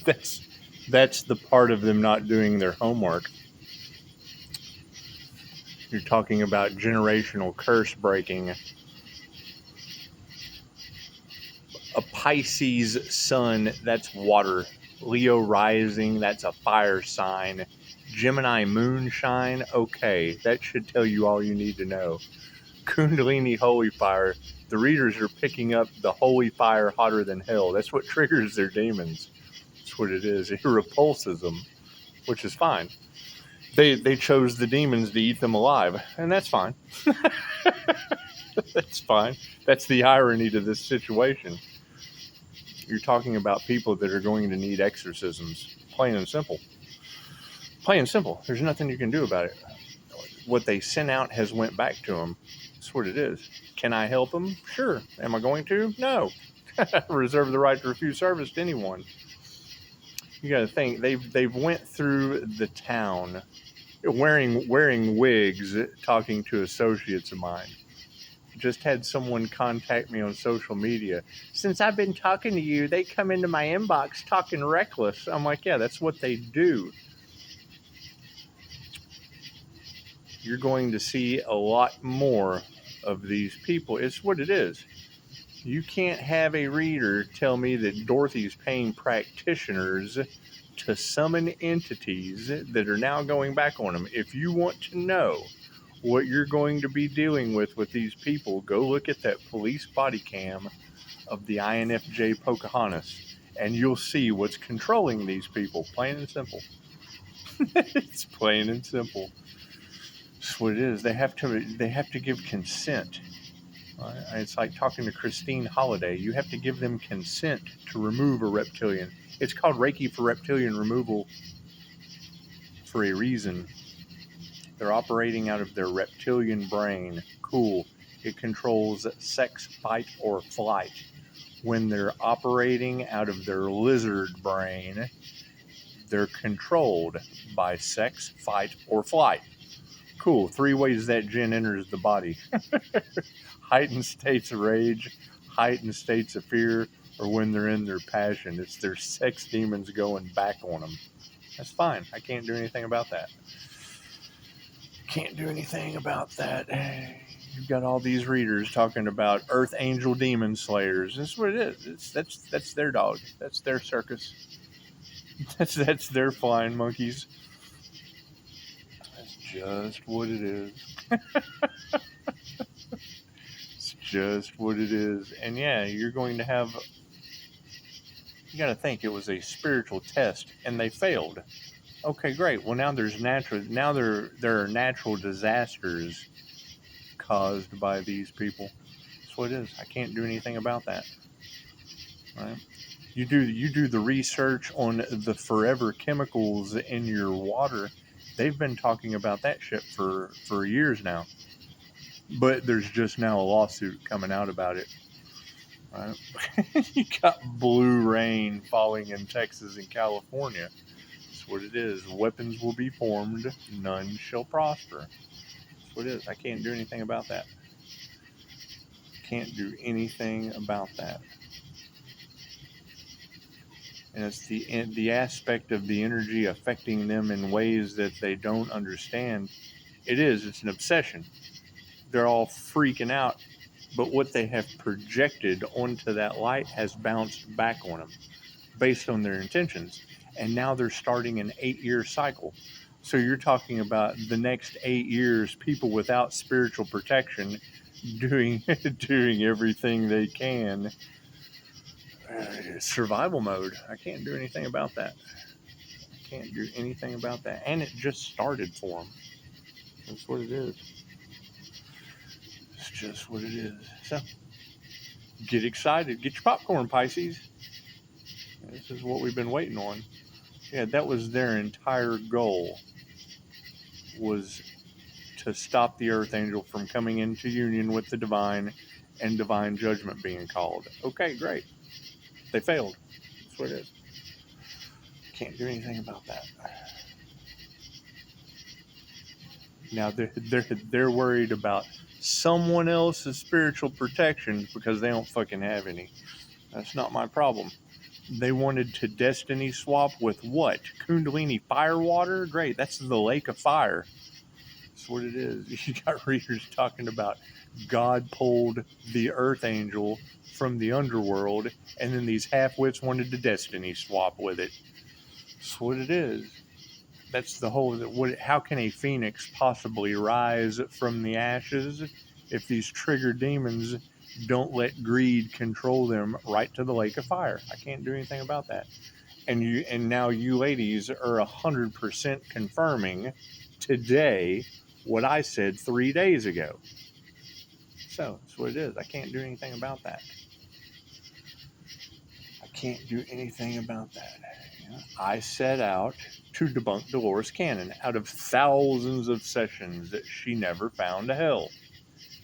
That's the part of them not doing their homework. You're talking about generational curse breaking. A Pisces sun, that's water. Leo rising, that's a fire sign. Gemini moonshine, okay, that should tell you all you need to know. Kundalini holy fire, the readers are picking up the holy fire hotter than hell. That's what triggers their demons. That's what it is. It repulses them, which is fine. They chose the demons to eat them alive, and that's fine. That's fine. That's the irony to this situation. You're talking about people that are going to need exorcisms. Plain and simple. Plain and simple. There's nothing you can do about it. What they sent out has went back to them. That's what it is. Can I help them? Sure. Am I going to? No. I reserve the right to refuse service to anyone. You got to think, they've went through the town wearing wigs, talking to associates of mine. Just had someone contact me on social media. Since I've been talking to you, they come into my inbox talking reckless. I'm like, yeah, that's what they do. You're going to see a lot more of these people. It's what it is. You can't have a reader tell me that Dorothy's paying practitioners to summon entities that are now going back on them. If you want to know what you're going to be dealing with these people, go look at that police body cam of the INFJ Pocahontas, and you'll see what's controlling these people. Plain and simple. It's plain and simple. That's what it is. They have to give consent. It's like talking to Christine Holliday. You have to give them consent to remove a reptilian. It's called Reiki for reptilian removal for a reason. They're operating out of their reptilian brain. Cool. It controls sex, fight, or flight. When they're operating out of their lizard brain, they're controlled by sex, fight, or flight. Cool. 3 ways that jinn enters the body. Heightened states of rage, heightened states of fear, or when they're in their passion. It's their sex demons going back on them. That's fine. I can't do anything about that. Can't do anything about that. You've got all these readers talking about earth angel demon slayers. That's what it is. That's their dog. That's their circus. That's their flying monkeys. That's just what it is. It's just what it is. And yeah, you're going to have... You got to think it was a spiritual test, and they failed. Okay, great. Well, now there are natural disasters caused by these people. That's what it is. I can't do anything about that. Right? You do the research on the forever chemicals in your water. They've been talking about that shit for years now. But there's just now a lawsuit coming out about it. Right? You got blue rain falling in Texas and California. That's what it is. Weapons will be formed, none shall prosper. That's what it is. I can't do anything about that. Can't do anything about that. And it's the aspect of the energy affecting them in ways that they don't understand. It's an obsession. They're all freaking out, but what they have projected onto that light has bounced back on them based on their intentions. And now they're starting an 8-year cycle. So you're talking about the next 8 years, people without spiritual protection doing everything they can. Survival mode. I can't do anything about that. I can't do anything about that. And it just started for them. That's what it is. It's just what it is. So, get excited. Get your popcorn, Pisces. This is what we've been waiting on. Yeah, that was their entire goal, was to stop the Earth Angel from coming into union with the divine and divine judgment being called. Okay, great. They failed. That's what it is. Can't do anything about that. Now they're worried about someone else's spiritual protection because they don't fucking have any. That's not my problem. They wanted to destiny swap with what? Kundalini firewater? Great, that's the lake of fire. That's what it is. You got readers talking about God pulled the earth angel from the underworld, and then these half-wits wanted to destiny swap with it. That's what it is. That's the whole, how can a phoenix possibly rise from the ashes if these triggered demons don't let greed control them right to the lake of fire? I can't do anything about that. And now you ladies are 100% confirming today what I said 3 days ago. So that's what it is. I can't do anything about that. I can't do anything about that. I set out to debunk Dolores Cannon out of thousands of sessions that she never found a hell.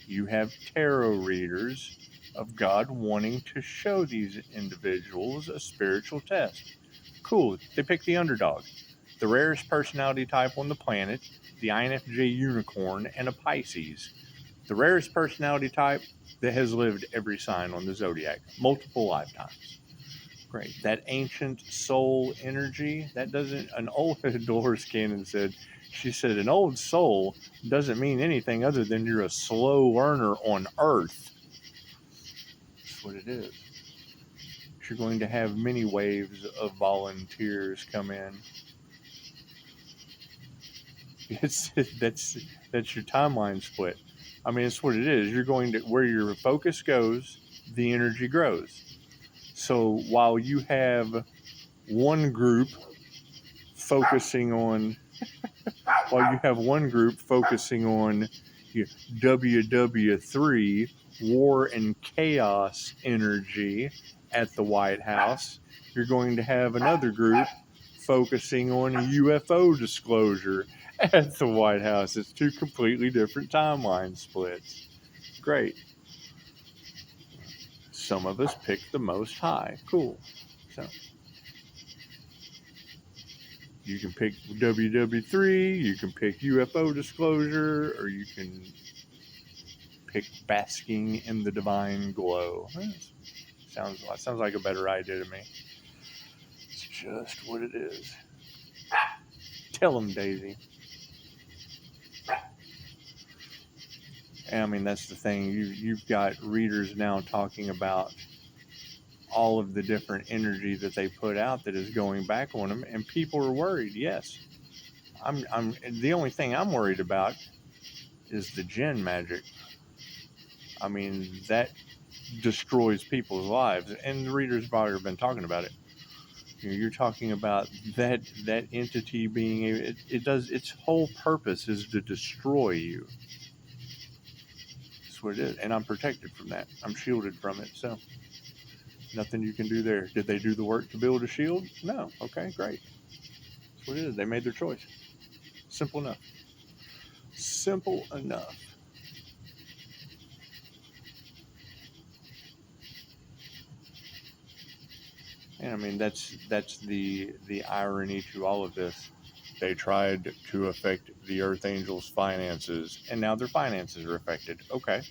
You have tarot readers of God wanting to show these individuals a spiritual test. Cool, they pick the underdog, the rarest personality type on the planet, the INFJ unicorn, and a Pisces. The rarest personality type that has lived every sign on the zodiac, multiple lifetimes. Great. That ancient soul energy, that doesn't, an old, Dolores Cannon said, she said, an old soul doesn't mean anything other than you're a slow learner on Earth. That's what it is. You're going to have many waves of volunteers come in. That's your timeline split. I mean, it's what it is. You're going to, where your focus goes, the energy grows. So while you have one group focusing on WW3 war and chaos energy at the White House, you're going to have another group focusing on UFO disclosure at the White House. It's two completely different timeline splits. Great. Some of us pick the most high. Cool. So you can pick WW3, you can pick UFO disclosure, or you can pick basking in the divine glow. Sounds like a better idea to me. It's just what it is. Tell them, Daisy. And I mean, that's the thing. You've got readers now talking about all of the different energy that they put out that is going back on them, and people are worried. Yes, I'm. The only thing I'm worried about is the jinn magic. I mean, that destroys people's lives, and the readers have already been talking about it. You're talking about that entity being it does its whole purpose is to destroy you. That's what it is, and I'm protected from that. I'm shielded from it, so nothing you can do there. Did they do the work to build a shield? No. Okay, great. That's what it is. They made their choice. Simple enough. Simple enough. And I mean, that's the irony to all of this. They tried to affect the Earth Angels' finances, and now their finances are affected. Okay,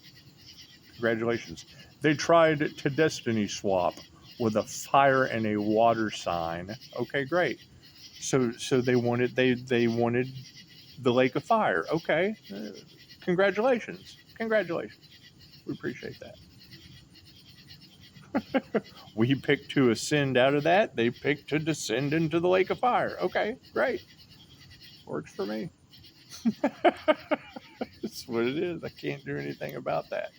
congratulations. They tried to destiny swap with a fire and a water sign. Okay, great. So they wanted they wanted the lake of fire. Okay, congratulations. We appreciate that. We picked to ascend out of that. They picked to descend into the lake of fire. Okay, great. Works for me. That's what it is. I can't do anything about that.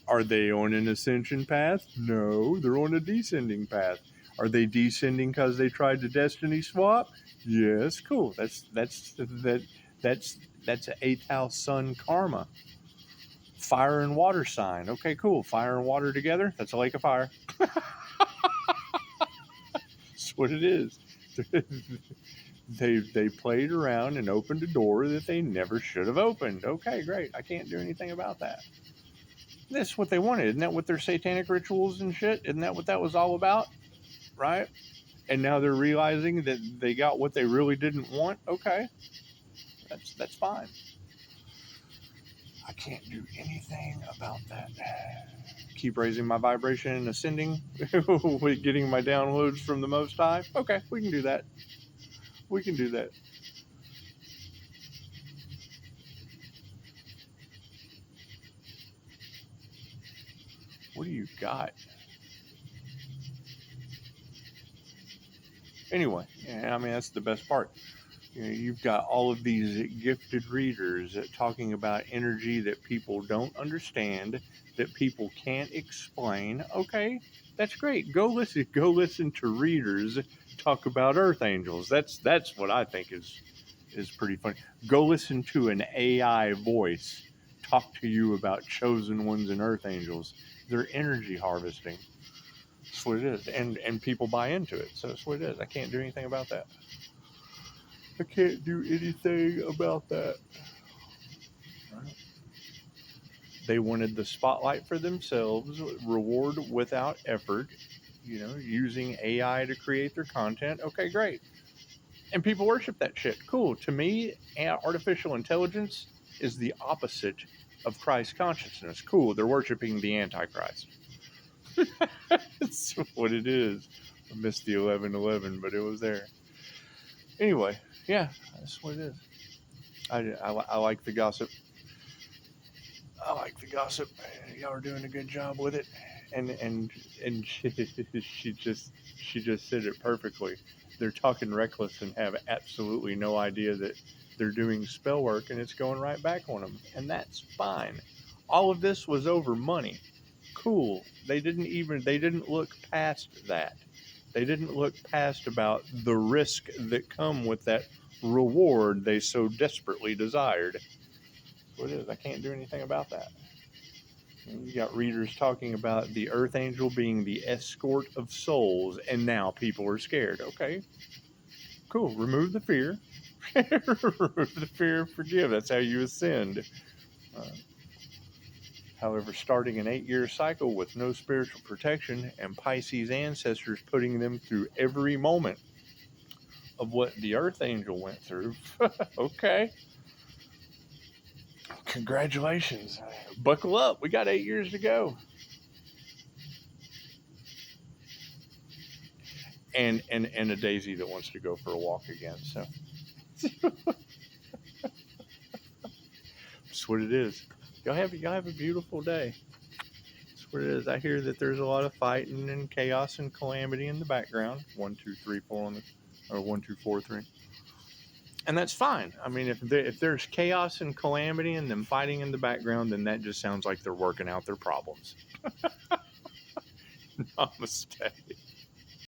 Are they on an ascension path? No, they're on a descending path. Are they descending because they tried to destiny swap? Yes, cool. That's an 8th house sun karma. Fire and water sign. Okay, cool. Fire and water together. That's a lake of fire. That's what it is. They played around and opened a door that they never should have opened. Okay, great. I can't do anything about that. That's what they wanted. Isn't that what their satanic rituals and shit? Isn't that what that was all about? Right? And now they're realizing that they got what they really didn't want. Okay. That's fine. I can't do anything about that. keep raising my vibration and ascending with getting my downloads from the Most High. Okay, we can do that. We can do that. What do you got? Anyway, yeah, I mean, that's the best part. You know, you've got all of these gifted readers talking about energy that people don't understand, that people can't explain. Okay, that's great. Go listen. Go listen to readers talk about earth angels. That's what I think is pretty funny. Go listen to an AI voice talk to you about chosen ones and earth angels. They're energy harvesting. That's what it is, and people buy into it. So that's what it is. I can't do anything about that. I can't do anything about that. Right. They wanted the spotlight for themselves, reward without effort, you know, using AI to create their content. Okay, great. And people worship that shit. Cool. To me, artificial intelligence is the opposite of Christ consciousness. Cool. They're worshiping the Antichrist. That's what it is. I missed the 11:11, but it was there. Anyway, yeah, that's what it is. I like the gossip. I like the gossip. Y'all are doing a good job with it, and she just said it perfectly. They're talking reckless and have absolutely no idea that they're doing spell work, and it's going right back on them, and that's fine. All of this was over money. Cool. They didn't look past that. They didn't look past about the risk that come with that reward they so desperately desired. That's what it is. I can't do anything about that. You got readers talking about the earth angel being the escort of souls, and now people are scared. Okay, cool. Remove the fear. Remove the fear and forgive. That's how you ascend. Uh, However, starting an 8-year cycle with no spiritual protection and Pisces ancestors putting them through every moment of what the earth angel went through. Okay. Congratulations. Buckle up. We got 8 years to go. And a daisy that wants to go for a walk again. So that's what it is. Y'all have a beautiful day. That's what it is. I hear that there's a lot of fighting and chaos and calamity in the background. 1, 2, 3, 4 on the, or 1, 2, 4, 3. And that's fine. I mean, if there's chaos and calamity and them fighting in the background, then that just sounds like they're working out their problems. Namaste.